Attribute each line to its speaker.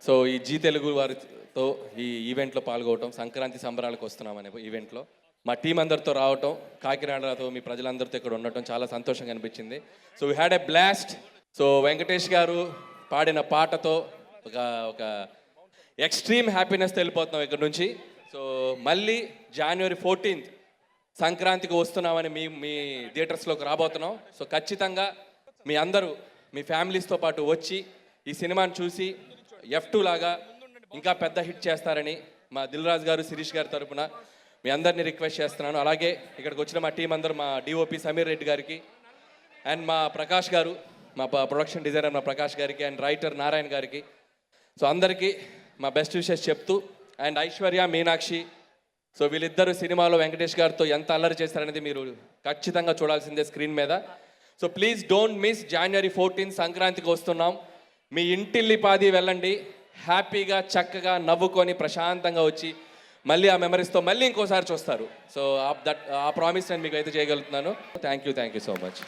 Speaker 1: So ఈ G Telugu వారితో ఈ ఈవెంట్లో పాల్గొవటం, సంక్రాంతి సంబరాలకు వస్తున్నాం అనే ఈవెంట్లో మా టీం అందరితో రావటం, కాకినాడతో మీ ప్రజలందరితో ఇక్కడ ఉండటం చాలా సంతోషంగా అనిపించింది. So we had a blast. So Venkatesh గారు పాడిన పాటతో ఒక ఒక ఎక్స్ట్రీమ్ హ్యాపీనెస్ వెళ్ళిపోతున్నాం ఇక్కడ నుంచి. సో మళ్ళీ January 14th సంక్రాంతికి వస్తున్నామని మీ థియేటర్స్లోకి రాబోతున్నాం. సో ఖచ్చితంగా మీ అందరూ మీ ఫ్యామిలీస్తో పాటు వచ్చి ఈ సినిమాని చూసి F2 లాగా ఇంకా పెద్ద హిట్ చేస్తారని మా దిల్ రాజు గారు, శిరీష్ గారి తరపున మీ అందరినీ రిక్వెస్ట్ చేస్తున్నాను. అలాగే ఇక్కడికి వచ్చిన మా టీం అందరూ, మా డిఓపి సమీర్ రెడ్డి గారికి అండ్ మా ప్రకాష్ గారు, మా ప్రొడక్షన్ డిజైనర్ మా ప్రకాష్ గారికి అండ్ రైటర్ నారాయణ గారికి, సో అందరికీ మా బెస్ట్ విషెస్ చెప్తూ, అండ్ ఐశ్వర్య, మీనాక్షి, సో వీళ్ళిద్దరు సినిమాలో వెంకటేష్ గారితో ఎంత అల్లరి చేస్తారనేది మీరు ఖచ్చితంగా చూడాల్సిందే స్క్రీన్ మీద. So please don't miss January 14 సంక్రాంతికి వస్తున్నాం. మీ ఇంటిల్లిపాది వెళ్ళండి, హ్యాపీగా చక్కగా నవ్వుకొని ప్రశాంతంగా వచ్చి మళ్ళీ ఆ మెమరీస్తో మళ్ళీ ఇంకోసారి చూస్తారు. సో ఆ ప్రామిస్ నేను మీకు అయితే చేయగలుగుతున్నాను. Thank you so much.